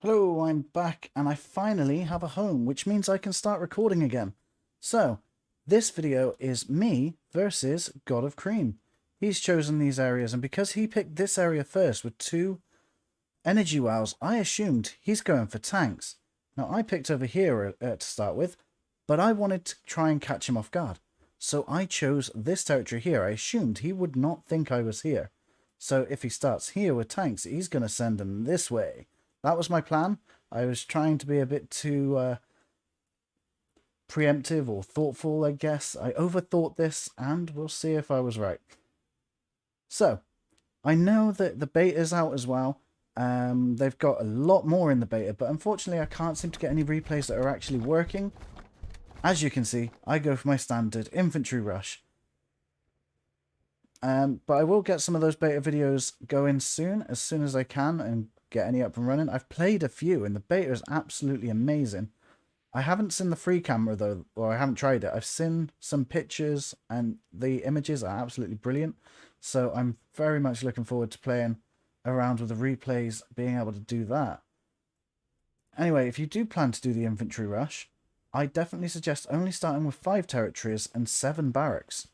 Hello, I'm back and I finally have a home, which means I can start recording again. So, this video is me versus God of Cream. He's chosen these areas, and because he picked this area first with 2 energy wows, I assumed he's going for tanks. Now, I picked over here to start with, but I wanted to try and catch him off guard. So I chose this territory here. I assumed he would not think I was here. So if he starts here with tanks, he's going to send them this way. That was my plan. I was trying to be a bit too preemptive or thoughtful, I guess. I overthought this, and we'll see if I was right. So, I know that the beta's out as well. They've got a lot more in the beta, but unfortunately I can't seem to get any replays that are actually working. As you can see, I go for my standard infantry rush. But I will get some of those beta videos going as soon as I can, and get any up and running. I've played a few, and the beta is absolutely amazing. I haven't seen the free camera, though, or I haven't tried it. I've seen some pictures, and the images are absolutely brilliant. So I'm very much looking forward to playing around with the replays, being able to do that. Anyway, if you do plan to do the infantry rush, I definitely suggest only starting with 5 territories and 7 barracks.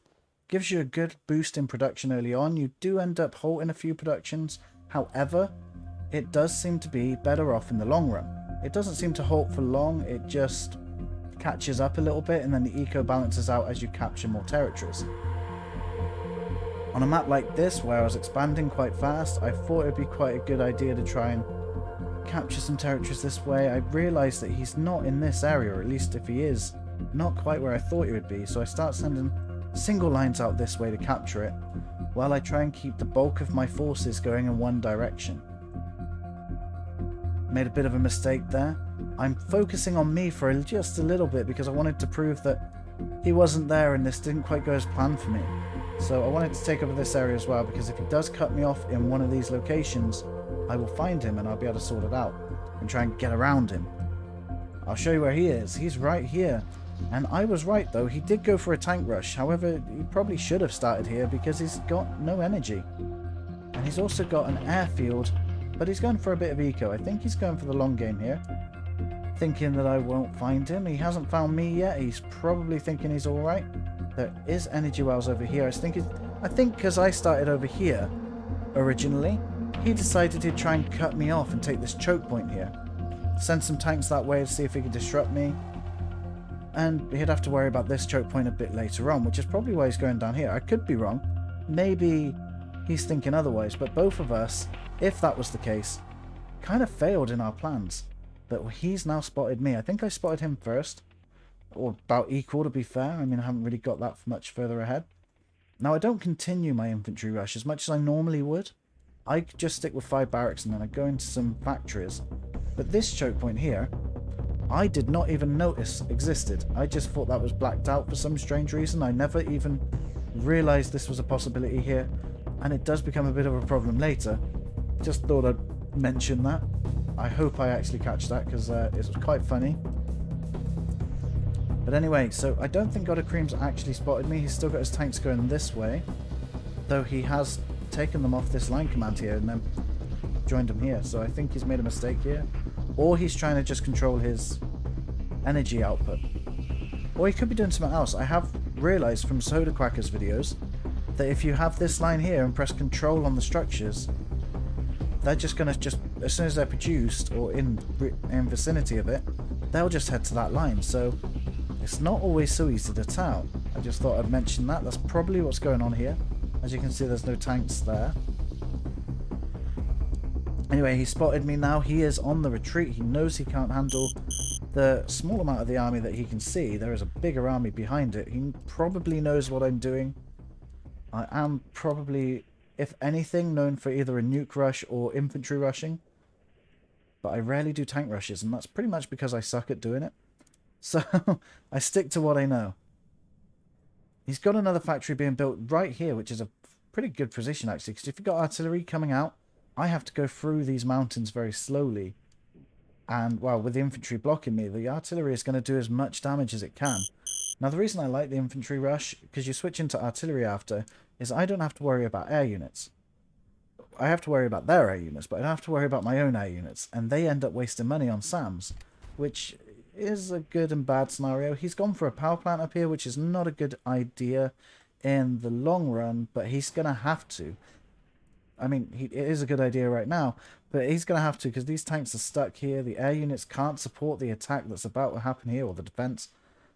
Gives you a good boost in production early on. You do end up halting a few productions. However, it does seem to be better off in the long run. It doesn't seem to halt for long, it just catches up a little bit, and then the eco balances out as you capture more territories. On a map like this, where I was expanding quite fast, I thought it would be quite a good idea to try and capture some territories this way. I realised that he's not in this area, or at least if he is, not quite where I thought he would be, so I start sending single lines out this way to capture it, while I try and keep the bulk of my forces going in one direction. Made a bit of a mistake there. I'm focusing on me for just a little bit because I wanted to prove that he wasn't there and this didn't quite go as planned for me. So I wanted to take over this area as well, because if he does cut me off in one of these locations, I will find him and I'll be able to sort it out and try and get around him. I'll show you where he is. He's right here. And I was right though, he did go for a tank rush. However, he probably should have started here because he's got no energy. And he's also got an airfield, but he's going for a bit of eco. I think he's going for the long game here, thinking that I won't find him. He hasn't found me yet. He's probably thinking he's alright. There is energy wells over here. I think because I started over here originally, he decided he'd try and cut me off and take this choke point here. Send some tanks that way to see if he could disrupt me. And he'd have to worry about this choke point a bit later on, which is probably why he's going down here. I could be wrong. Maybe he's thinking otherwise, but both of us, if that was the case, kind of failed in our plans. But he's now spotted me. I think I spotted him first, or about equal to be fair. I mean, I haven't really got that much further ahead. Now, I don't continue my infantry rush as much as I normally would. I just stick with 5 barracks and then I go into some factories. But this choke point here, I did not even notice existed. I just thought that was blacked out for some strange reason. I never even realized this was a possibility here, and it does become a bit of a problem later. Just thought I'd mention that. I hope I actually catch that, because it was quite funny. But anyway, so I don't think God of Cream's actually spotted me. He's still got his tanks going this way, though he has taken them off this line command here and then joined them here. So I think he's made a mistake here, or he's trying to just control his energy output, or he could be doing something else. I have realized from Soda Quacker's videos that if you have this line here and press control on the structures, they're just going to as soon as they're produced or in vicinity of it, they'll just head to that line. So it's not always so easy to tell. I just thought I'd mention that. That's probably what's going on here. As you can see, there's no tanks there. Anyway, he spotted me now. He is on the retreat. He knows he can't handle the small amount of the army that he can see. There is a bigger army behind it. He probably knows what I'm doing. I am probably, if anything, known for either a nuke rush or infantry rushing. But I rarely do tank rushes, and that's pretty much because I suck at doing it. So I stick to what I know. He's got another factory being built right here, which is a pretty good position actually, because if you've got artillery coming out, I have to go through these mountains very slowly. And, well, with the infantry blocking me, the artillery is going to do as much damage as it can. Now, the reason I like the infantry rush, because you switch into artillery after, is I don't have to worry about air units. I have to worry about their air units, but I don't have to worry about my own air units, and they end up wasting money on SAMs, which is a good and bad scenario. He's gone for a power plant up here, which is not a good idea in the long run, but he's going to have to. I mean, it is a good idea right now, but he's going to have to because these tanks are stuck here. The air units can't support the attack that's about to happen here, or the defense.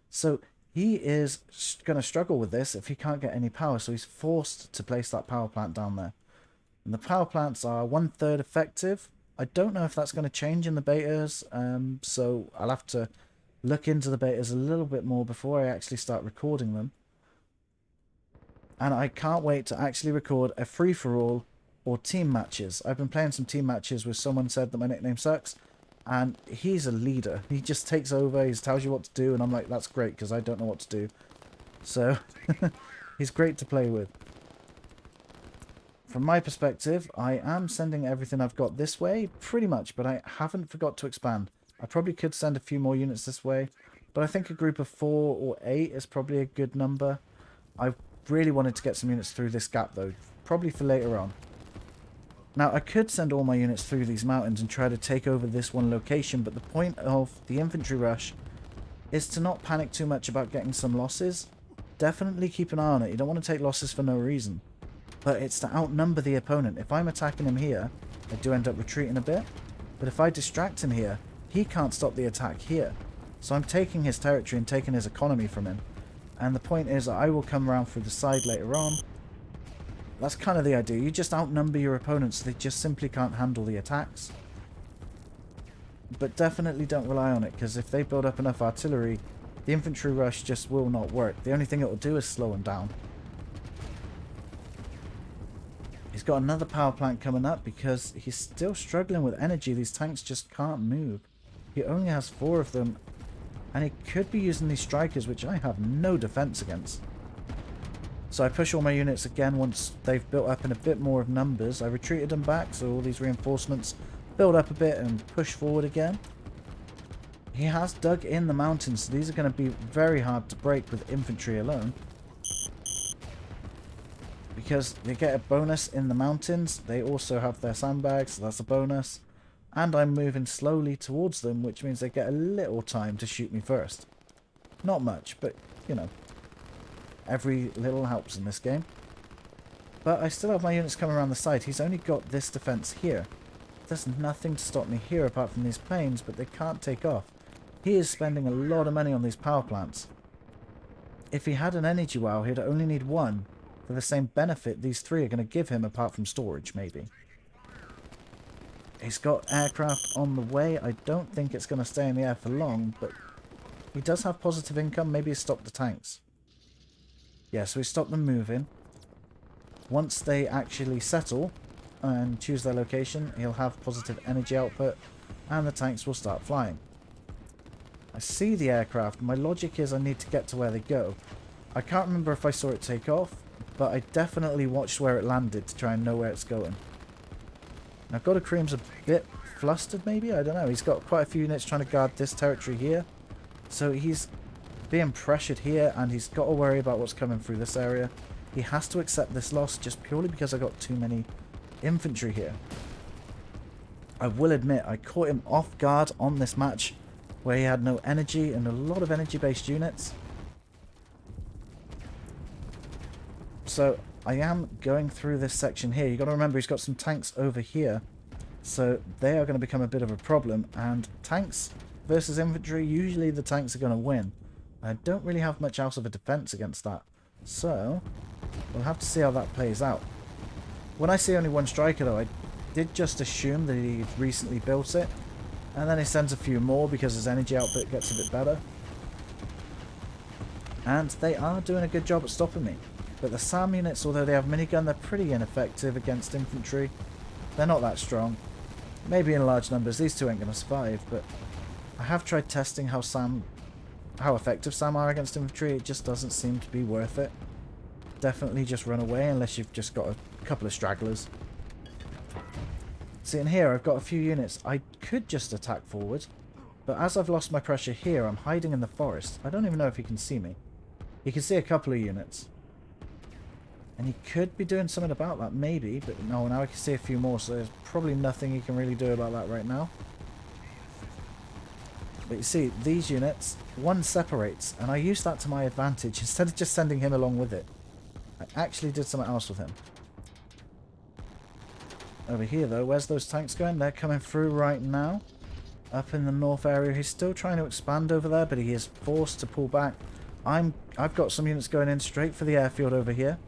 So he is going to struggle with this if he can't get any power, so he's forced to place that power plant down there. And the power plants are 1/3 effective. I don't know if that's going to change in the betas, so I'll have to look into the betas a little bit more before I actually start recording them. And I can't wait to actually record a free-for-all or team matches. I've been playing some team matches with someone said that my nickname sucks, and he's a leader. He just takes over, he tells you what to do, and I'm like, that's great, because I don't know what to do. So, he's great to play with. From my perspective, I am sending everything I've got this way, pretty much, but I haven't forgot to expand. I probably could send a few more units this way, but I think a group of 4 or 8 is probably a good number. I really wanted to get some units through this gap, though, probably for later on. Now, I could send all my units through these mountains and try to take over this one location, but the point of the infantry rush is to not panic too much about getting some losses. Definitely keep an eye on it. You don't want to take losses for no reason. But it's to outnumber the opponent. If I'm attacking him here, I do end up retreating a bit. But if I distract him here, he can't stop the attack here. So I'm taking his territory and taking his economy from him. And the point is I will come around through the side later on. That's kind of the idea. You just outnumber your opponents so they just simply can't handle the attacks. But definitely don't rely on it, because if they build up enough artillery, the infantry rush just will not work. The only thing it will do is slow them down. He's got another power plant coming up because he's still struggling with energy. These tanks just can't move. He only has 4 of them, and he could be using these strikers, which I have no defense against. So I push all my units again once they've built up in a bit more of numbers. I retreated them back, so all these reinforcements build up a bit and push forward again. He has dug in the mountains, so these are going to be very hard to break with infantry alone. Because they get a bonus in the mountains, they also have their sandbags, so that's a bonus. And I'm moving slowly towards them, which means they get a little time to shoot me first. Not much, but, you know, every little helps in this game. But I still have my units coming around the side. He's only got this defense here. There's nothing to stop me here apart from these planes, but they can't take off. He is spending a lot of money on these power plants. If he had an energy wow, he'd only need 1. For the same benefit these 3 are going to give him, apart from storage, maybe. He's got aircraft on the way. I don't think it's going to stay in the air for long, but he does have positive income. Maybe he's stopped the tanks. Yeah, so he stopped them moving. Once they actually settle and choose their location, he'll have positive energy output, and the tanks will start flying. I see the aircraft. My logic is I need to get to where they go. I can't remember if I saw it take off, but I definitely watched where it landed to try and know where it's going. Now, God of Cream's a bit flustered, maybe? I don't know. He's got quite a few units trying to guard this territory here. So he's being pressured here, and he's got to worry about what's coming through this area. He has to accept this loss just purely because I got too many infantry here. I will admit, I caught him off guard on this match, where he had no energy and a lot of energy-based units. So I am going through this section here. You've got to remember he's got some tanks over here. So they are going to become a bit of a problem. And tanks versus infantry, usually the tanks are going to win. I don't really have much else of a defense against that. So we'll have to see how that plays out. When I see only 1 striker though, I did just assume that he'd recently built it. And then he sends a few more because his energy output gets a bit better. And they are doing a good job at stopping me. But the SAM units, although they have minigun, they're pretty ineffective against infantry. They're not that strong. Maybe in large numbers, these 2 ain't going to survive, but I have tried testing how effective SAM are against infantry. It just doesn't seem to be worth it. Definitely just run away unless you've just got a couple of stragglers. See, in here I've got a few units. I could just attack forward, but as I've lost my pressure here, I'm hiding in the forest. I don't even know if he can see me. He can see a couple of units. And he could be doing something about that, maybe. But no, now I can see a few more, so there's probably nothing he can really do about that right now. But you see, these units, one separates, and I used that to my advantage. Instead of just sending him along with it, I actually did something else with him. Over here, though, where's those tanks going? They're coming through right now. Up in the north area. He's still trying to expand over there, but he is forced to pull back. I've got some units going in straight for the airfield over here.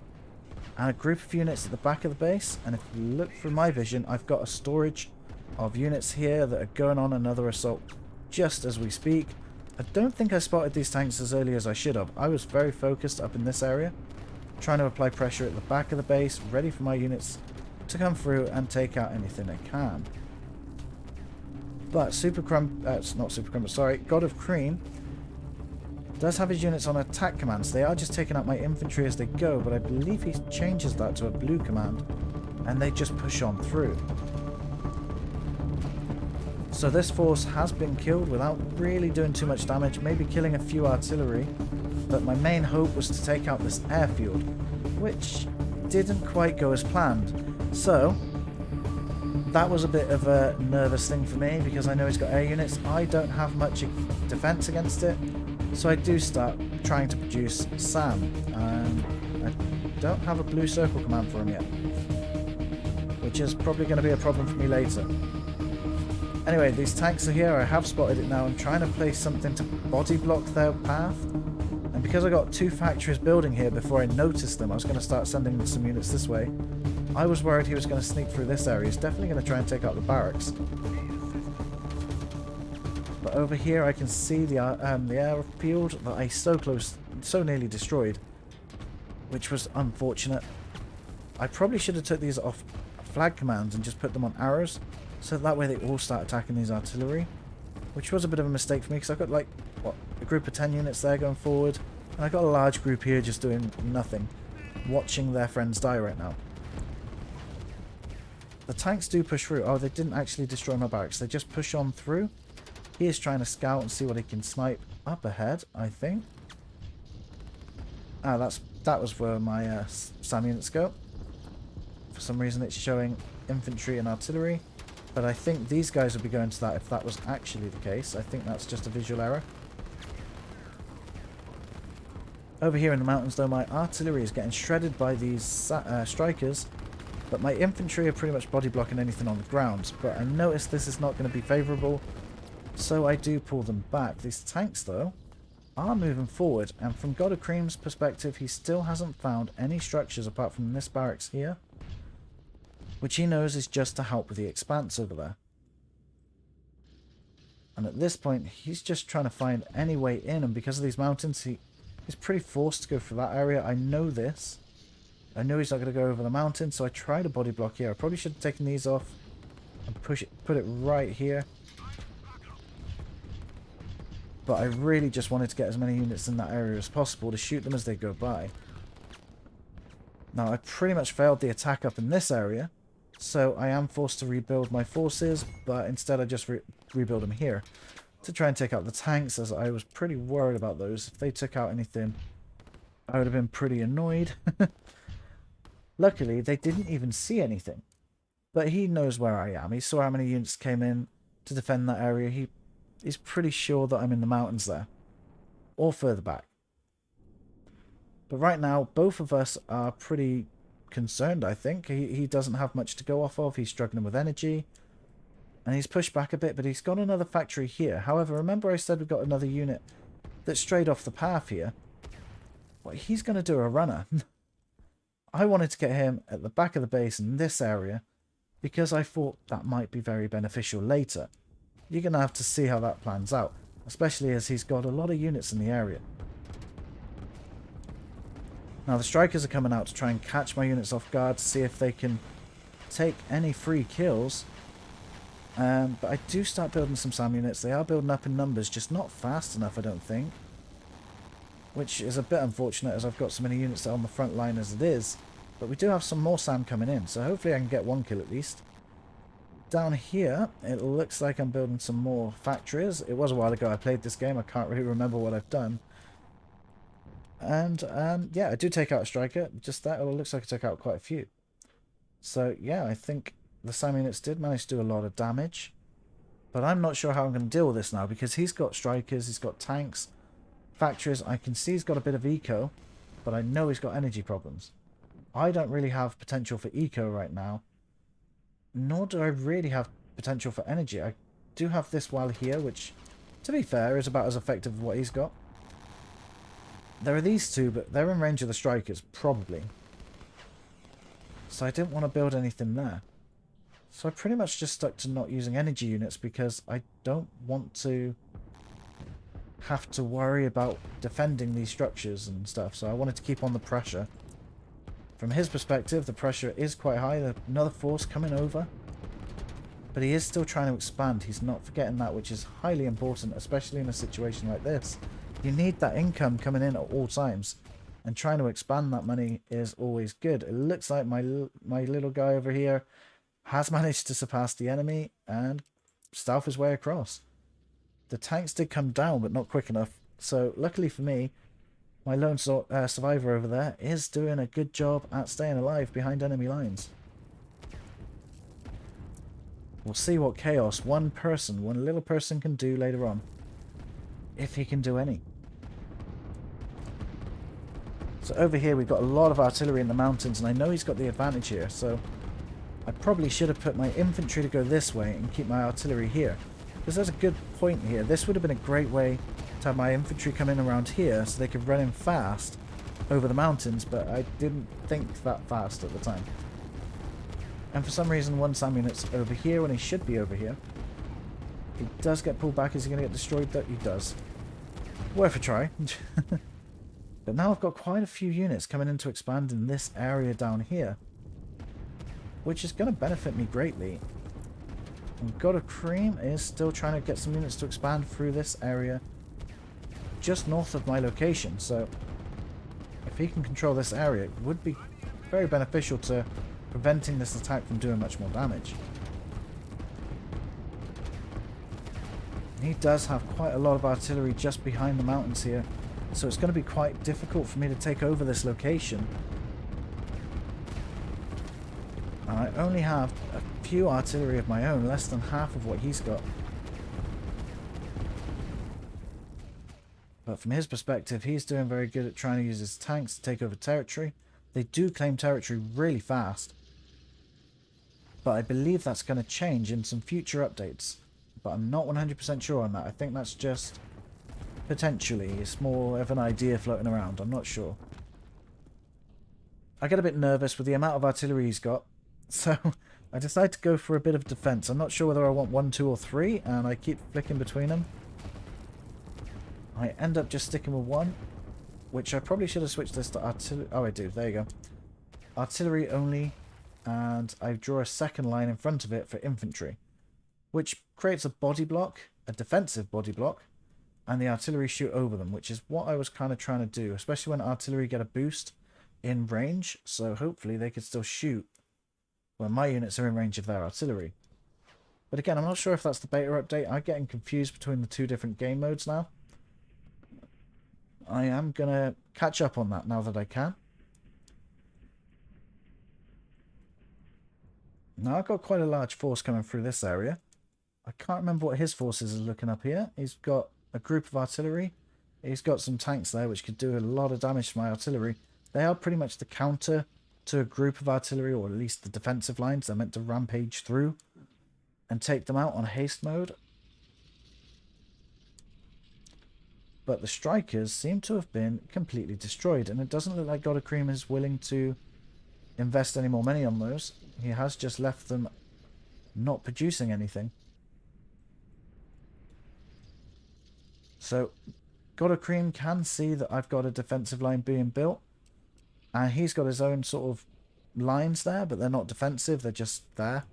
And a group of units at the back of the base. And if you look through my vision, I've got a storage of units here that are going on another assault just as we speak. I don't think I spotted these tanks as early as I should have. I was very focused up in this area, trying to apply pressure at the back of the base, ready for my units to come through and take out anything I can. But it's not Super Crumb, sorry, God of Cream does have his units on attack commands. They are just taking out my infantry as they go, but I believe he changes that to a blue command, and they just push on through. So this force has been killed without really doing too much damage, maybe killing a few artillery, but my main hope was to take out this airfield, which didn't quite go as planned. So that was a bit of a nervous thing for me, because I know he's got air units. I don't have much defense against it, so I do start trying to produce SAM. I don't have a blue circle command for him yet, which is probably going to be a problem for me later. Anyway, these tanks are here. I have spotted it now. I'm trying to place something to body block their path. And because I got two factories building here before I noticed them, I was going to start sending some units this way. I was worried he was going to sneak through this area. He's definitely going to try and take out the barracks. But over here I can see the airfield that I so nearly destroyed, which was unfortunate. I probably should have took these off flag commands and just put them on arrows, so that way they all start attacking these artillery, which was a bit of a mistake for me, because I've got like, what, a group of 10 units there going forward, and I've got a large group here just doing nothing, watching their friends die right now. The tanks do push through. Oh, they didn't actually destroy my barracks, they just push on through. He is trying to scout and see what he can snipe up ahead, I think. Ah, that was where my SAM units go. For some reason it's showing infantry and artillery, but I think these guys would be going to that if that was actually the case. I think that's just a visual error. Over here in the mountains, though, my artillery is getting shredded by these strikers, but my infantry are pretty much body blocking anything on the ground. But I noticed this is not going to be favourable, so I do pull them back. These tanks, though, are moving forward, and from God of Cream's perspective, he still hasn't found any structures apart from this barracks here, which he knows is just to help with the expanse over there. And at this point, he's just trying to find any way in, and because of these mountains, he's pretty forced to go through that area. I know this. I know he's not going to go over the mountain, so I tried a body block here. I probably should have taken these off and put it right here. But I really just wanted to get as many units in that area as possible to shoot them as they go by. Now, I pretty much failed the attack up in this area, so I am forced to rebuild my forces, but instead I just rebuild them here to try and take out the tanks, as I was pretty worried about those. If they took out anything, I would have been pretty annoyed. Luckily, they didn't even see anything, but he knows where I am. He saw how many units came in to defend that area. He's pretty sure that I'm in the mountains there, or further back. But right now, both of us are pretty concerned, I think. He doesn't have much to go off of. He's struggling with energy, and he's pushed back a bit, but he's got another factory here. However, remember I said we've got another unit that strayed off the path here? Well, he's going to do a runner. I wanted to get him at the back of the base in this area because I thought that might be very beneficial later. You're going to have to see how that plans out, especially as he's got a lot of units in the area. Now the strikers are coming out to try and catch my units off guard to see if they can take any free kills. But I do start building some SAM units. They are building up in numbers, just not fast enough, I don't think. Which is a bit unfortunate, as I've got so many units on the front line as it is. But we do have some more SAM coming in, so hopefully I can get one kill at least. Down here, it looks like I'm building some more factories. It was a while ago I played this game. I can't really remember what I've done. And yeah, I do take out a striker. Just that, oh, it looks like I took out quite a few. So yeah, I think the SAM units did manage to do a lot of damage. But I'm not sure how I'm going to deal with this now, because he's got strikers, he's got tanks, factories. I can see he's got a bit of eco, but I know he's got energy problems. I don't really have potential for eco right now, nor do I really have potential for energy. I do have this wall here, which, to be fair, is about as effective as what he's got. There are these two, but they're in range of the strikers, probably. So I didn't want to build anything there. So I pretty much just stuck to not using energy units because I don't want to have to worry about defending these structures and stuff. So I wanted to keep on the pressure. From his perspective, the pressure is quite high. There's another force coming over. But he is still trying to expand. He's not forgetting that, which is highly important, especially in a situation like this. You need that income coming in at all times. And trying to expand that money is always good. It looks like my little guy over here has managed to surpass the enemy and stealth his way across. The tanks did come down, but not quick enough. So luckily for me, my lone survivor over there is doing a good job at staying alive behind enemy lines. We'll see what chaos one little person can do later on. If he can do any. So over here we've got a lot of artillery in the mountains, and I know he's got the advantage here, so I probably should have put my infantry to go this way and keep my artillery here. Because there's a good point here. This would have been a great way to have my infantry come in around here so they could run in fast over the mountains, but I didn't think that fast at the time. And for some reason one SAM unit's over here when he should be over here. He does get pulled back. Is he going to get destroyed? That he does. Worth a try. But now I've got quite a few units coming in to expand in this area down here, which is going to benefit me greatly. And God of Cream is still trying to get some units to expand through this area just north of my location. So if he can control this area, it would be very beneficial to preventing this attack from doing much more damage. He does have quite a lot of artillery just behind the mountains here, so it's going to be quite difficult for me to take over this location. And I only have a few artillery of my own, less than half of what he's got. But from his perspective, he's doing very good at trying to use his tanks to take over territory. They do claim territory really fast. But I believe that's going to change in some future updates. But I'm not 100% sure on that. I think that's just potentially. It's more of an idea floating around. I'm not sure. I get a bit nervous with the amount of artillery he's got. So I decide to go for a bit of defense. I'm not sure whether I want 1, 2 or 3. And I keep flicking between them. I end up just sticking with 1. Which I probably should have switched this to artillery. Oh, I do. There you go. Artillery only. And I draw a second line in front of it for infantry, which creates a body block, a defensive body block, and the artillery shoot over them, which is what I was kind of trying to do, especially when artillery get a boost in range, so hopefully they could still shoot when my units are in range of their artillery. But again, I'm not sure if that's the beta update. I'm getting confused between the two different game modes now. I am going to catch up on that now that I can. Now I've got quite a large force coming through this area. I can't remember what his forces are looking up here. He's got a group of artillery. He's got some tanks there which could do a lot of damage to my artillery. They are pretty much the counter to a group of artillery, or at least the defensive lines. They're meant to rampage through and take them out on haste mode. But the strikers seem to have been completely destroyed, and it doesn't look like God of Cream is willing to invest any more money on those. He has just left them not producing anything. So God of Cream can see that I've got a defensive line being built, and he's got his own sort of lines there, but they're not defensive, they're just there.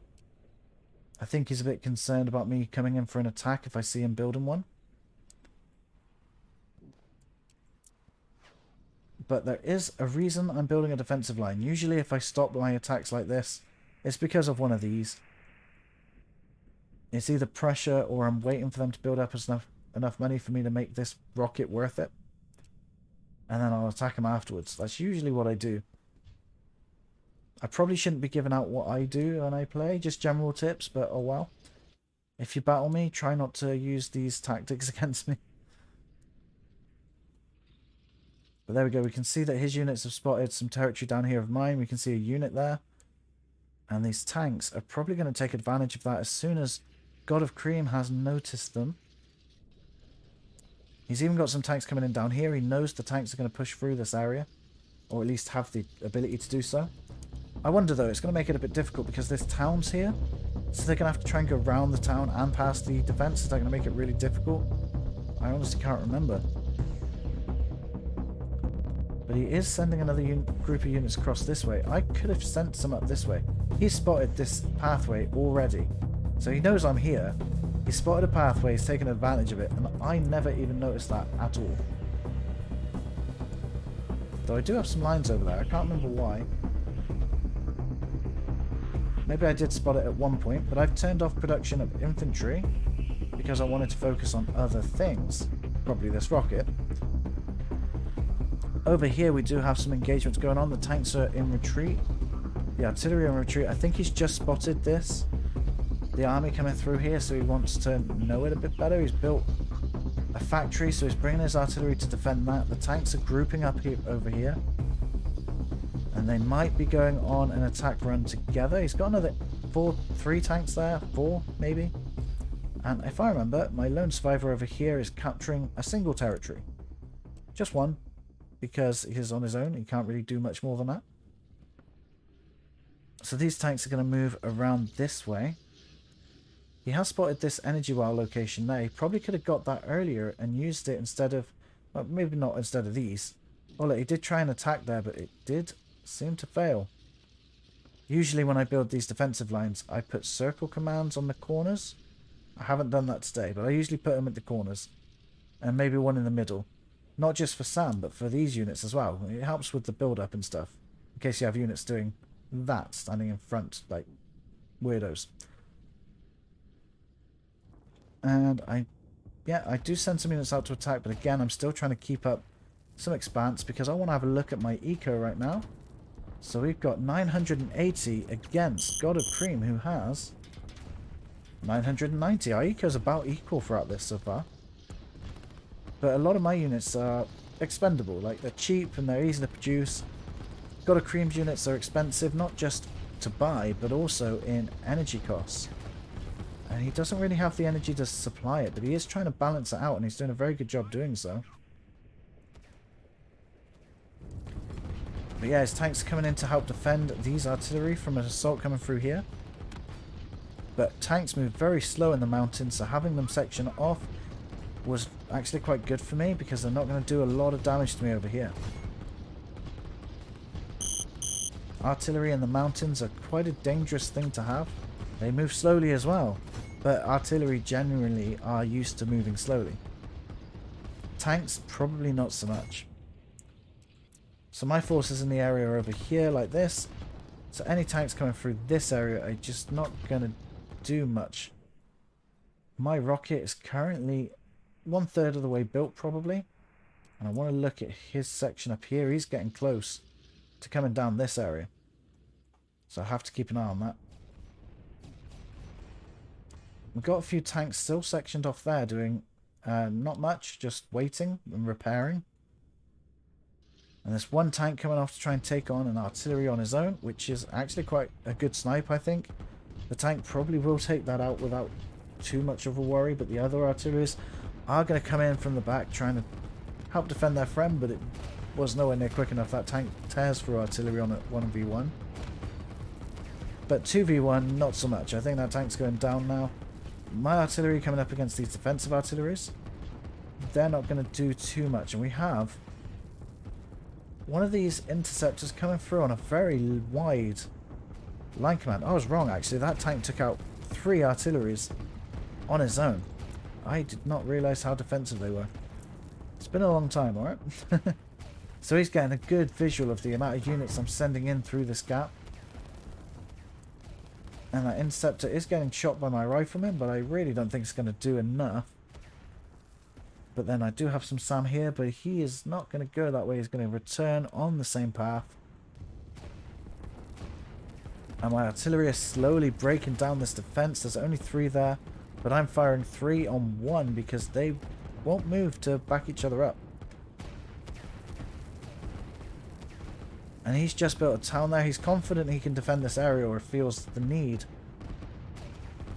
I think he's a bit concerned about me coming in for an attack if I see him building one. But there is a reason I'm building a defensive line. Usually if I stop my attacks like this, it's because of one of these. It's either pressure, or I'm waiting for them to build up enough money for me to make this rocket worth it. and then I'll attack him afterwards. That's usually what I do. I probably shouldn't be giving out what I do when I play, just general tips, but oh well. If you battle me, try not to use these tactics against me. But there we go, we can see that his units have spotted some territory down here of mine. We can see a unit there. And these tanks are probably going to take advantage of that as soon as God of Cream has noticed them. He's even got some tanks coming in down here. He knows the tanks are going to push through this area. Or at least have the ability to do so. I wonder though, it's going to make it a bit difficult because this town's here. So they're going to have to try and go around the town and past the defense. Is that going to make it really difficult? I honestly can't remember. But he is sending another group of units across this way. I could have sent some up this way. He spotted this pathway already. So he knows I'm here. He spotted a pathway, he's taken advantage of it, and I never even noticed that at all. Though I do have some lines over there, I can't remember why. Maybe I did spot it at one point, but I've turned off production of infantry because I wanted to focus on other things. Probably this rocket. Over here we do have some engagements going on. The tanks are in retreat. The artillery in retreat. I think he's just spotted this. The army coming through here, so he wants to know it a bit better. He's built a factory, so he's bringing his artillery to defend that. The tanks are grouping up here, over here. And they might be going on an attack run together. He's got another 3 tanks there. 4, maybe. And if I remember, my lone survivor over here is capturing a single territory. Just one. Because he's on his own. He can't really do much more than that. So these tanks are going to move around this way. He has spotted this energy well location there. He probably could have got that earlier and used it instead of... Well, maybe not instead of these. Oh, look, he did try and attack there, but it did seem to fail. Usually when I build these defensive lines, I put circle commands on the corners. I haven't done that today, but I usually put them at the corners. And maybe one in the middle. Not just for Sam, but for these units as well. It helps with the build-up and stuff. In case you have units doing that, standing in front, like weirdos. And I do send some units out to attack, but again, I'm still trying to keep up some expanse because I want to have a look at my eco right now. So we've got 980 against God of Cream, who has 990. Our eco is about equal throughout this so far. But a lot of my units are expendable. Like, they're cheap and they're easy to produce. God of Cream's units are expensive, not just to buy, but also in energy costs. And he doesn't really have the energy to supply it, but he is trying to balance it out, and he's doing a very good job doing so. But yeah, his tanks are coming in to help defend these artillery from an assault coming through here. But tanks move very slow in the mountains, so having them section off was actually quite good for me, because they're not going to do a lot of damage to me over here. Artillery in the mountains are quite a dangerous thing to have. They move slowly as well, but artillery generally are used to moving slowly. Tanks, probably not so much. So my forces in the area are over here like this. So any tanks coming through this area are just not going to do much. My rocket is currently 1/3 of the way built probably. And I want to look at his section up here. He's getting close to coming down this area. So I have to keep an eye on that. We've got a few tanks still sectioned off there doing not much, just waiting and repairing. And there's one tank coming off to try and take on an artillery on his own, which is actually quite a good snipe, I think. The tank probably will take that out without too much of a worry, but the other artilleries are going to come in from the back trying to help defend their friend, but it was nowhere near quick enough. That tank tears through artillery on a 1v1. But 2v1, not so much. I think that tank's going down now. My artillery coming up against these defensive artilleries, they're not going to do too much. And we have one of these interceptors coming through on a very wide line command. I was wrong, actually. That tank took out 3 artilleries on his own. I did not realize how defensive they were. It's been a long time, alright? So he's getting a good visual of the amount of units I'm sending in through this gap. And that interceptor is getting shot by my rifleman, but I really don't think it's going to do enough. But then I do have some Sam here, but he is not going to go that way. He's going to return on the same path. And my artillery is slowly breaking down this defense. There's only 3 there, but I'm firing 3 on 1 because they won't move to back each other up. And he's just built a town there. He's confident he can defend this area, or feels the need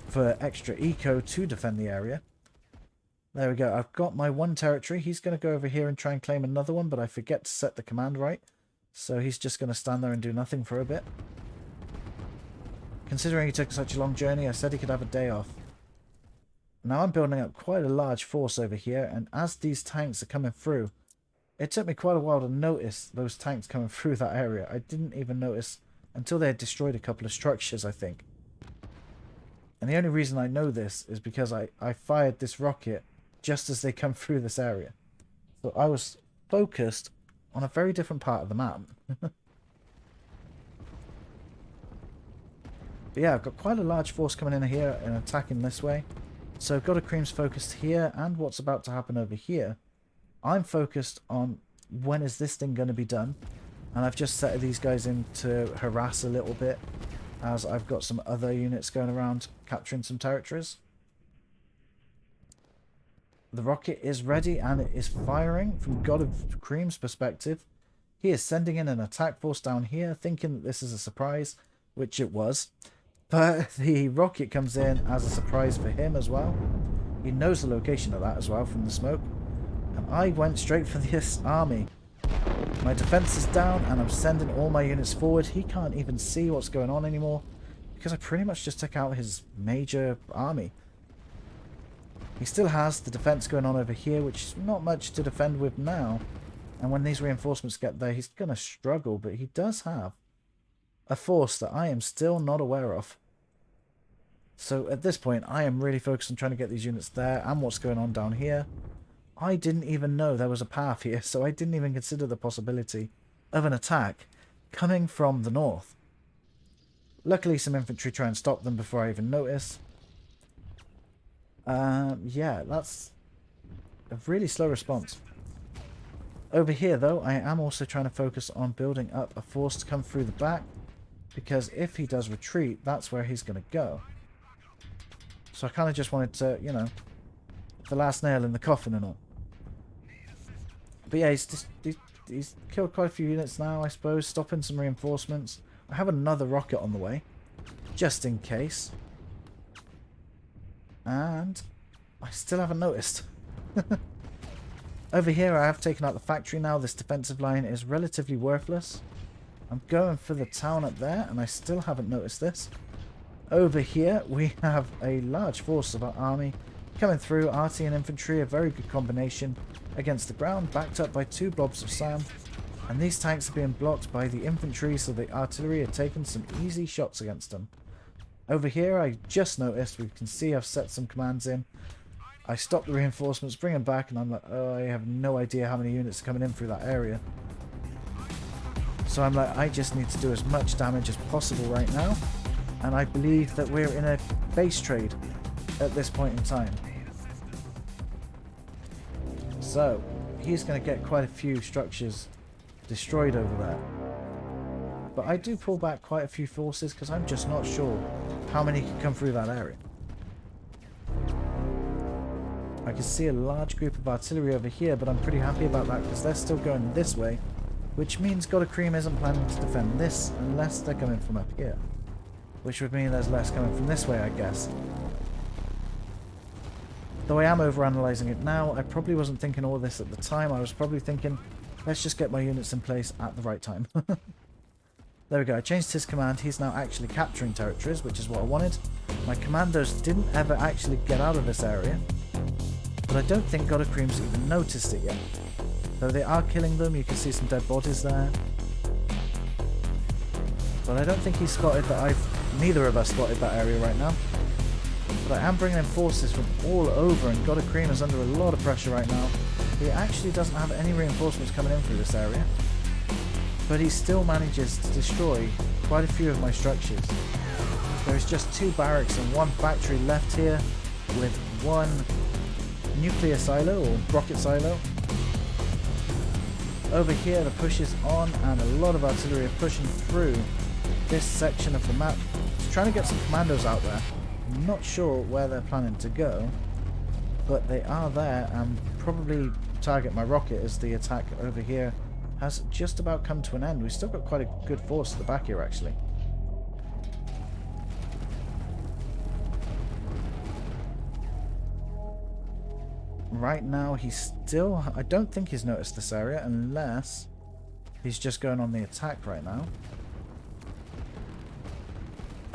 for extra eco to defend the area. There we go. I've got my 1 territory. He's going to go over here and try and claim another one, but I forget to set the command right. So he's just going to stand there and do nothing for a bit. Considering he took such a long journey, I said he could have a day off. Now I'm building up quite a large force over here, and as these tanks are coming through, it took me quite a while to notice those tanks coming through that area. I didn't even notice until they had destroyed a couple of structures, I think. And the only reason I know this is because I fired this rocket just as they come through this area. So I was focused on a very different part of the map. But yeah, I've got quite a large force coming in here and attacking this way. So God of Cream's focused here, and what's about to happen over here. I'm focused on when is this thing going to be done. And I've just set these guys in to harass a little bit, as I've got some other units going around capturing some territories. The rocket is ready and it is firing. From God of Cream's perspective, he is sending in an attack force down here, thinking that this is a surprise, which it was. But the rocket comes in as a surprise for him as well. He knows the location of that as well from the smoke. And I went straight for this army. My defense is down and I'm sending all my units forward. He can't even see what's going on anymore because I pretty much just took out his major army. He still has the defense going on over here, which is not much to defend with now. And when these reinforcements get there, he's going to struggle. But he does have a force that I am still not aware of. So at this point, I am really focused on trying to get these units there and what's going on down here. I didn't even know there was a path here, so I didn't even consider the possibility of an attack coming from the north. Luckily, some infantry try and stop them before I even notice. Yeah, that's a really slow response. Over here, though, I am also trying to focus on building up a force to come through the back, because if he does retreat, that's where he's going to go. So I kind of just wanted to, you know, the last nail in the coffin and all. But yeah, he's killed quite a few units now, I suppose, stopping some reinforcements. I have another rocket on the way, just in case. And I still haven't noticed. Over here, I have taken out the factory now. This defensive line is relatively worthless. I'm going for the town up there, and I still haven't noticed this. Over here, we have a large force of our army coming through. RT and infantry, a very good combination against the ground, backed up by 2 blobs of SAM. And these tanks are being blocked by the infantry, so the artillery are taking some easy shots against them. Over here, I just noticed, we can see I've set some commands in. I stop the reinforcements, bring them back, and I'm like, oh, I have no idea how many units are coming in through that area. So I'm like, I just need to do as much damage as possible right now. And I believe that we're in a base trade at this point in time. So, he's going to get quite a few structures destroyed over there. But I do pull back quite a few forces because I'm just not sure how many can come through that area. I can see a large group of artillery over here, but I'm pretty happy about that because they're still going this way, which means God of Cream isn't planning to defend this unless they're coming from up here, which would mean there's less coming from this way, I guess. Though I am overanalyzing it now, I probably wasn't thinking all this at the time. I was probably thinking, let's just get my units in place at the right time. There we go, I changed his command. He's now actually capturing territories, which is what I wanted. My commandos didn't ever actually get out of this area, but I don't think God of Cream's even noticed it yet. Though they are killing them, you can see some dead bodies there. But I don't think he spotted that neither of us spotted that area right now. But I am bringing in forces from all over, and God of Cream is under a lot of pressure right now. He actually doesn't have any reinforcements coming in through this area, but he still manages to destroy quite a few of my structures. There's just 2 barracks and 1 factory left here, with 1 nuclear silo or rocket silo. Over here the push is on and a lot of artillery are pushing through this section of the map. Just trying to get some commandos out there. I'm not sure where they're planning to go, but they are there and probably target my rocket as the attack over here has just about come to an end. We've still got quite a good force at the back here actually. Right now he's still... I don't think he's noticed this area unless he's just going on the attack right now.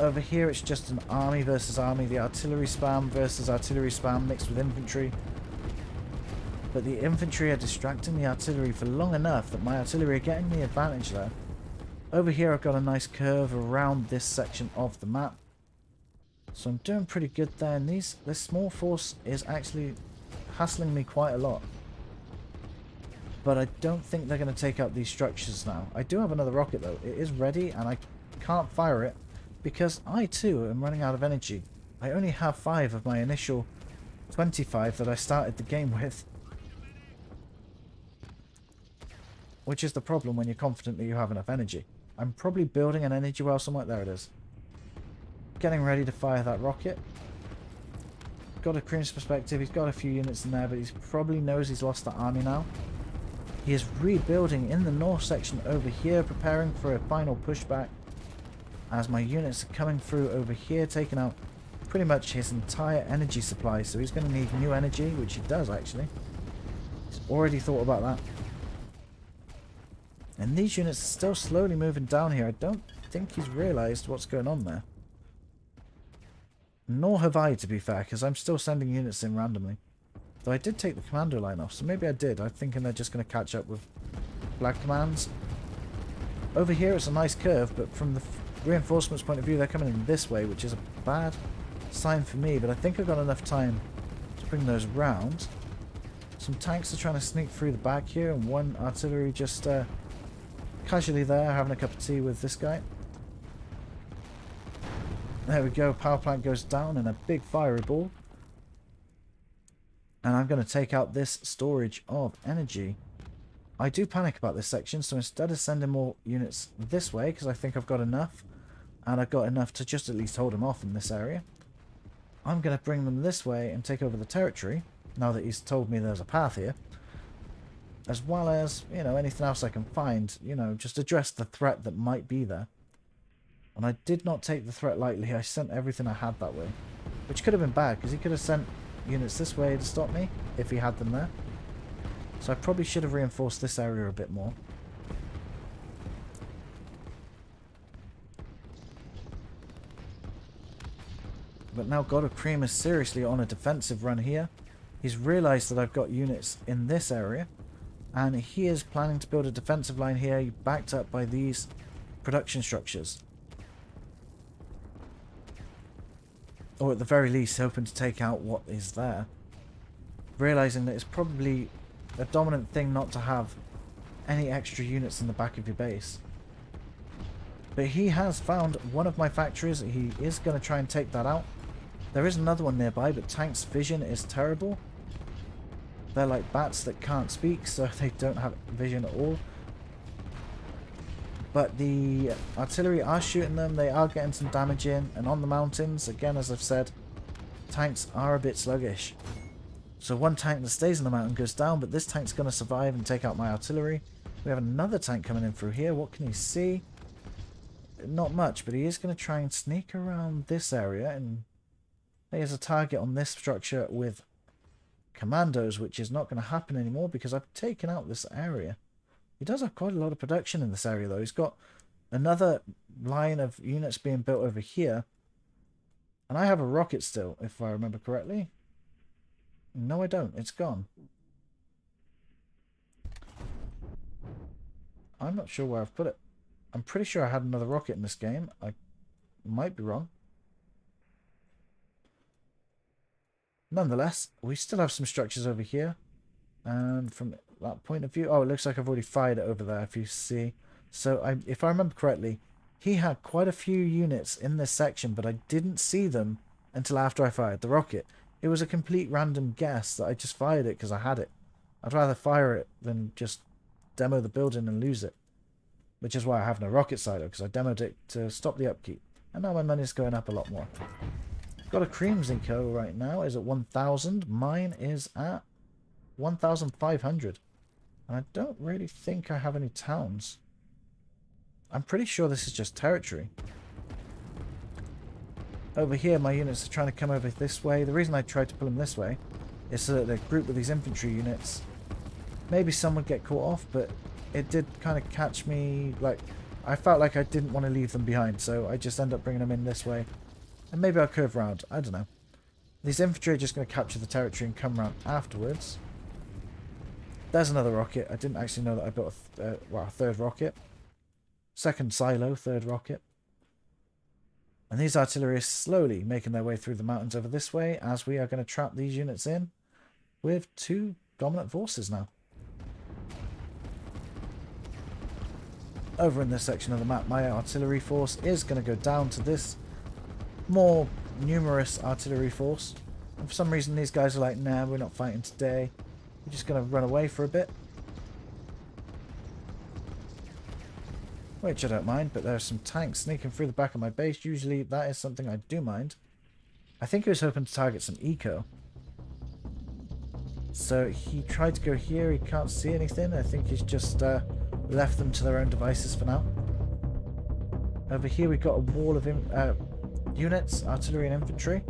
Over here it's just an army versus army, the artillery spam versus artillery spam mixed with infantry. But the infantry are distracting the artillery for long enough that my artillery are getting the advantage there. Over here I've got a nice curve around this section of the map. So I'm doing pretty good there, and this small force is actually hassling me quite a lot. But I don't think they're going to take out these structures now. I do have another rocket though. It is ready and I can't fire it because I too am running out of energy. I only have 5 of my initial 25 that I started the game with. Which is the problem when you're confident that you have enough energy. I'm probably building an energy well somewhere. There it is. Getting ready to fire that rocket. Got a Creme's perspective. He's got a few units in there, but he probably knows he's lost the army now. He is rebuilding in the north section over here, preparing for a final pushback. As my units are coming through over here, taking out pretty much his entire energy supply. So he's going to need new energy, which he does actually. He's already thought about that. And these units are still slowly moving down here. I don't think he's realised what's going on there. Nor have I, to be fair, because I'm still sending units in randomly. Though I did take the commando line off, so maybe I did. I'm thinking they're just going to catch up with flag commands. Over here it's a nice curve, but from the reinforcements point of view, they're coming in this way, which is a bad sign for me. But I think I've got enough time to bring those round. Some tanks are trying to sneak through the back here, and one artillery just... casually there, having a cup of tea with this guy. There we go, power plant goes down in a big fiery ball. And I'm going to take out this storage of energy. I do panic about this section, so instead of sending more units this way, because I think I've got enough, and I've got enough to just at least hold him off in this area, I'm going to bring them this way and take over the territory, now that he's told me there's a path here. As well as, you know, anything else I can find, you know, just address the threat that might be there. And I did not take the threat lightly. I sent everything I had that way. Which could have been bad, because he could have sent units this way to stop me, if he had them there. So I probably should have reinforced this area a bit more. But now God of Cream is seriously on a defensive run here. He's realised that I've got units in this area. And he is planning to build a defensive line here, backed up by these production structures. Or at the very least, hoping to take out what is there. Realising that it's probably a dominant thing not to have any extra units in the back of your base. But he has found one of my factories. He is going to try and take that out. There is another one nearby, but Tank's vision is terrible. They're like bats that can't speak, so they don't have vision at all. But the artillery are shooting them, they are getting some damage in, and on the mountains, again as I've said, tanks are a bit sluggish. So one tank that stays in the mountain goes down, but this tank's going to survive and take out my artillery. We have another tank coming in through here. What can he see? Not much, but he is going to try and sneak around this area, and he has a target on this structure with commandos, which is not going to happen anymore because I've taken out this area. He does have quite a lot of production in this area though. He's got another line of units being built over here, and I have a rocket still, if I remember correctly. No, I don't. It's gone. I'm not sure where I've put it. I'm pretty sure I had another rocket in this game. I might be wrong. Nonetheless, we still have some structures over here. And from that point of view... Oh, it looks like I've already fired it over there, if you see. So, if I remember correctly, he had quite a few units in this section, but I didn't see them until after I fired the rocket. It was a complete random guess that I just fired it because I had it. I'd rather fire it than just demo the building and lose it. Which is why I have no rocket silo, because I demoed it to stop the upkeep. And now my money's going up a lot more. Got a Creme Zinco right now, is at 1,000. Mine is at 1,500. And I don't really think I have any towns. I'm pretty sure this is just territory. Over here, my units are trying to come over this way. The reason I tried to pull them this way is so that they're grouped with these infantry units. Maybe some would get caught off, but it did kind of catch me. Like, I felt like I didn't want to leave them behind, so I just end up bringing them in this way. And maybe I'll curve round. I don't know. These infantry are just going to capture the territory and come round afterwards. There's another rocket. I didn't actually know that I built a third rocket. Second silo, third rocket. And these artillery are slowly making their way through the mountains over this way, as we are going to trap these units in with 2 dominant forces now. Over in this section of the map, my artillery force is going to go down to this more numerous artillery force. And for some reason these guys are like, nah, we're not fighting today. We're just going to run away for a bit. Which I don't mind, but there are some tanks sneaking through the back of my base. Usually that is something I do mind. I think he was hoping to target some eco. So he tried to go here. He can't see anything. I think he's just left them to their own devices for now. Over here we've got a wall of units, artillery and infantry.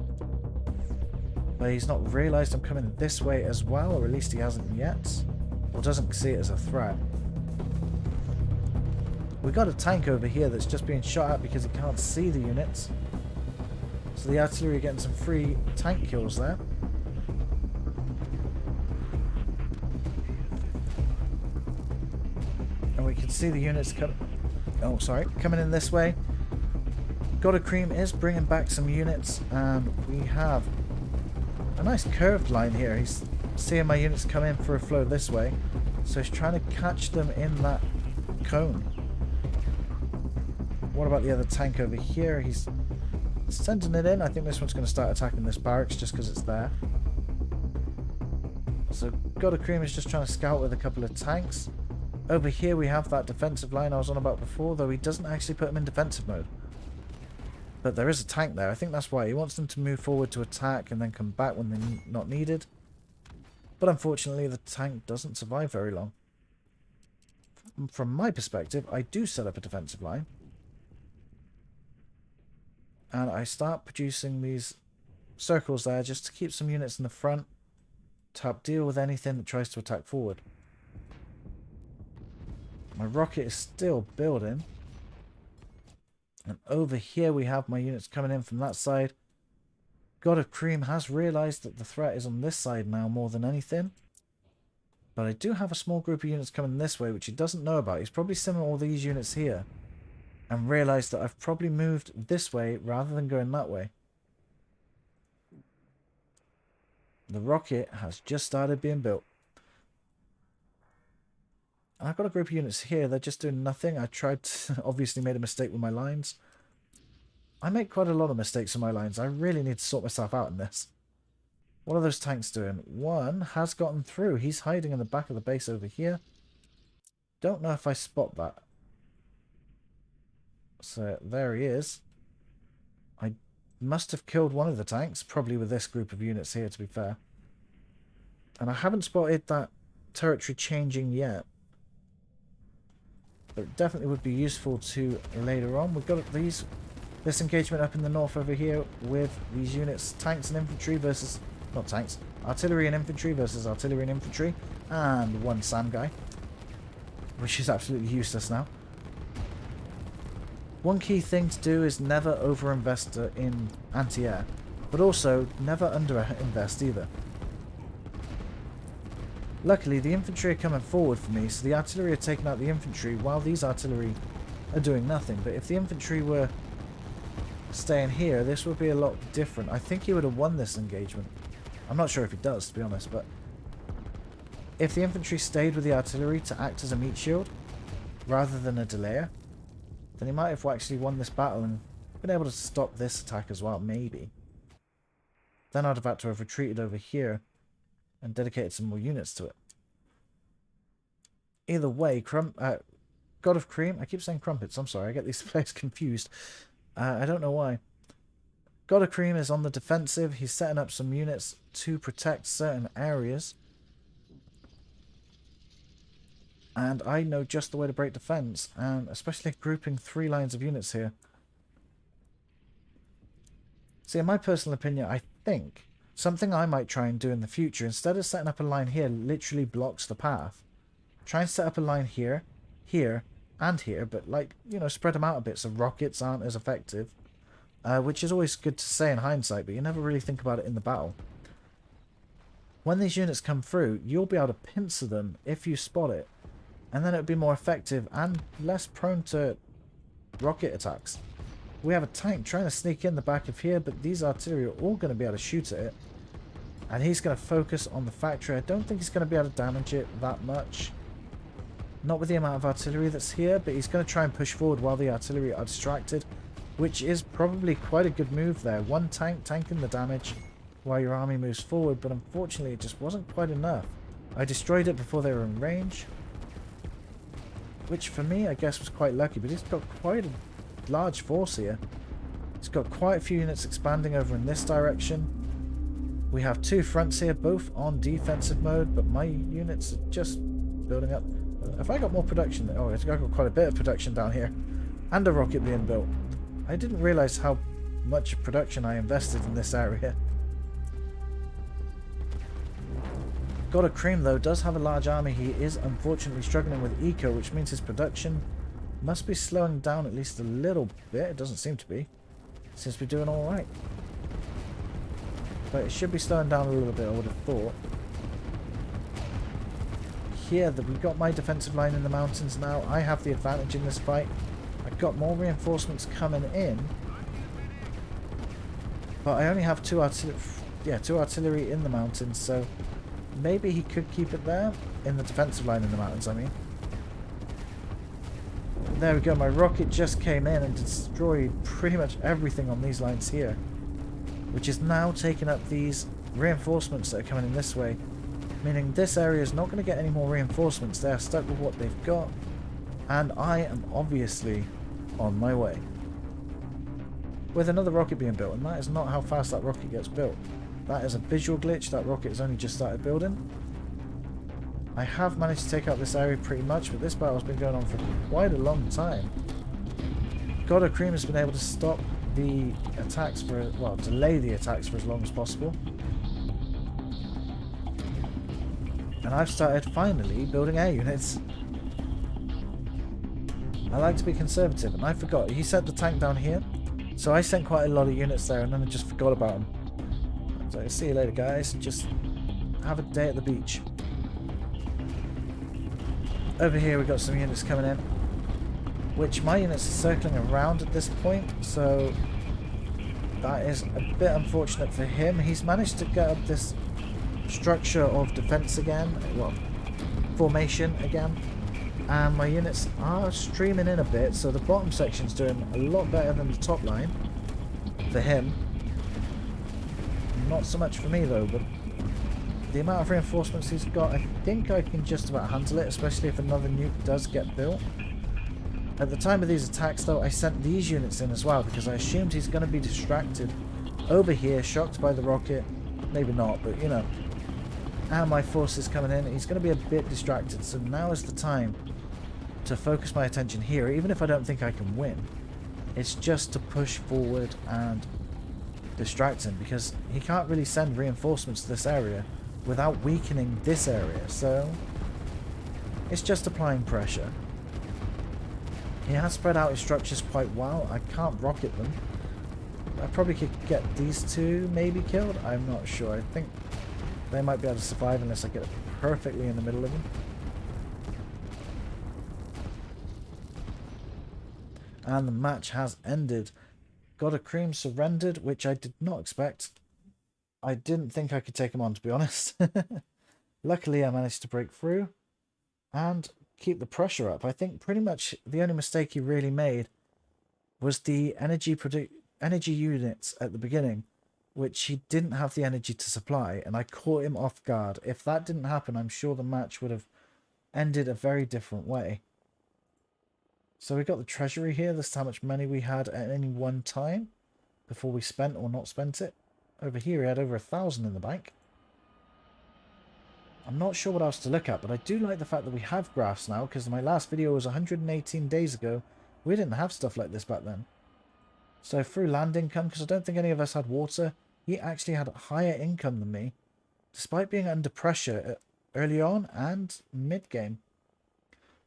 But he's not realised I'm coming this way as well, or at least he hasn't yet. Or doesn't see it as a threat. We got a tank over here that's just being shot at because he can't see the units. So the artillery are getting some free tank kills there. And we can see the units coming in this way. Got a Cream is bringing back some units, and we have a nice curved line here. He's seeing my units come in for a flow this way, so he's trying to catch them in that cone. What about the other tank over here? He's sending it in. I think this one's going to start attacking this barracks just because it's there. So God of Cream is just trying to scout with a couple of tanks. Over here we have that defensive line I was on about before, though he doesn't actually put them in defensive mode. But there is a tank there. I think that's why. He wants them to move forward to attack and then come back when they're not needed. But unfortunately the tank doesn't survive very long. From my perspective, I do set up a defensive line. And I start producing these circles there just to keep some units in the front to help deal with anything that tries to attack forward. My rocket is still building. And over here we have my units coming in from that side. God of Cream has realised that the threat is on this side now more than anything. But I do have a small group of units coming this way which he doesn't know about. He's probably seen all these units here and realised that I've probably moved this way rather than going that way. The rocket has just started being built. And I've got a group of units here. They're just doing nothing. I tried to, obviously made a mistake with my lines. I make quite a lot of mistakes with my lines. I really need to sort myself out in this. What are those tanks doing? One has gotten through. He's hiding in the back of the base over here. Don't know if I spot that. So there he is. I must have killed one of the tanks, probably with this group of units here, to be fair. And I haven't spotted that territory changing yet. But it definitely would be useful to later on. We've got this engagement up in the north over here with these units, tanks and infantry versus, not tanks, artillery and infantry versus artillery and infantry, and one SAM guy, which is absolutely useless now. One key thing to do is never overinvest in anti-air, but also never underinvest either. Luckily, the infantry are coming forward for me, so the artillery are taking out the infantry while these artillery are doing nothing. But if the infantry were staying here, this would be a lot different. I think he would have won this engagement. I'm not sure if he does, to be honest, but if the infantry stayed with the artillery to act as a meat shield rather than a delayer, then he might have actually won this battle and been able to stop this attack as well, maybe. then I'd have had to have retreated over here and dedicated some more units to it. Either way, God of Cream, I keep saying Crumpets, I'm sorry, I get these players confused. I don't know why. God of Cream is on the defensive. He's setting up some units to protect certain areas. And I know just the way to break defense, and especially grouping 3 lines of units here. See, in my personal opinion, I think something I might try and do in the future, instead of setting up a line here, literally blocks the path. Try and set up a line here, here, and here, but like, you know, spread them out a bit so rockets aren't as effective. Which is always good to say in hindsight, but you never really think about it in the battle. When these units come through, you'll be able to pincer them if you spot it, and then it'll be more effective and less prone to rocket attacks. We have a tank trying to sneak in the back of here, but these artillery are all going to be able to shoot at it. And he's going to focus on the factory. I don't think he's going to be able to damage it that much. Not with the amount of artillery that's here, but he's going to try and push forward while the artillery are distracted, which is probably quite a good move there. One tank tanking the damage while your army moves forward, but unfortunately it just wasn't quite enough. I destroyed it before they were in range, which for me I guess was quite lucky, but he's got quite a large force here. He's got quite a few units expanding over in this direction. We have 2 fronts here, both on defensive mode, but my units are just building up. Have I got more production? Oh, I've got quite a bit of production down here. And a rocket being built. I didn't realise how much production I invested in this area. God of Cream, though, does have a large army. He is unfortunately struggling with eco, which means his production must be slowing down at least a little bit. It doesn't seem to be. It seems to be doing alright. But it should be slowing down a little bit, I would have thought. Here, that we've got my defensive line in the mountains now. I have the advantage in this fight. I've got more reinforcements coming in. But I only have 2 artillery in the mountains, so maybe he could keep it there. In the defensive line in the mountains, I mean. There we go, my rocket just came in and destroyed pretty much everything on these lines here. Which is now taking up these reinforcements that are coming in this way. Meaning this area is not going to get any more reinforcements. They are stuck with what they've got. And I am obviously on my way. With another rocket being built, and that is not how fast that rocket gets built. That is a visual glitch. That rocket has only just started building. I have managed to take out this area pretty much, but this battle has been going on for quite a long time. God of Cream has been able to stop the attacks for, well, delay the attacks for as long as possible. And I've started finally building air units. I like to be conservative, and I forgot. He sent the tank down here, so I sent quite a lot of units there, and then I just forgot about him. So see you later, guys. Just have a day at the beach. Over here we've got some units coming in, which my units are circling around at this point, so that is a bit unfortunate for him. He's managed to get up this structure of defense again, well, formation again, and my units are streaming in a bit, so the bottom section's doing a lot better than the top line for him. Not so much for me though, but the amount of reinforcements he's got, I think I can just about handle it, especially if another nuke does get built. At the time of these attacks though, I sent these units in as well, because I assumed he's going to be distracted over here, shocked by the rocket. Maybe not, but you know. And my force is coming in. He's going to be a bit distracted, so now is the time to focus my attention here, even if I don't think I can win. It's just to push forward and distract him, because he can't really send reinforcements to this area without weakening this area, so it's just applying pressure. He has spread out his structures quite well. I can't rocket them. I probably could get these 2 maybe killed. I'm not sure. I think they might be able to survive unless I get it perfectly in the middle of them. And the match has ended. God of Cream surrendered, which I did not expect. I didn't think I could take him on, to be honest. Luckily, I managed to break through and keep the pressure up. I think pretty much the only mistake he really made was the energy units at the beginning, which he didn't have the energy to supply, and I caught him off guard. If that didn't happen, I'm sure the match would have ended a very different way. So we got the treasury here. This is how much money we had at any one time before we spent or not spent it. Over here, we had over 1,000 in the bank. I'm not sure what else to look at, but I do like the fact that we have graphs now, because my last video was 118 days ago. We didn't have stuff like this back then. So through land income, because I don't think any of us had water, he actually had higher income than me, despite being under pressure early on and mid-game.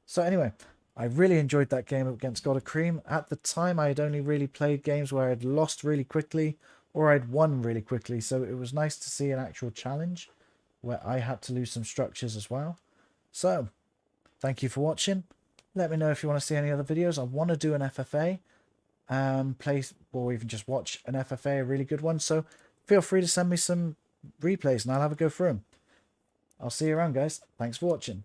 So anyway, I really enjoyed that game against God of Cream. At the time, I had only really played games where I'd lost really quickly or I'd won really quickly. So it was nice to see an actual challenge where I had to lose some structures as well. So, thank you for watching. Let me know if you want to see any other videos. I want to do an FFA, play, or even just watch an FFA, a really good one. So, feel free to send me some replays and I'll have a go through them. I'll see you around, guys. Thanks for watching.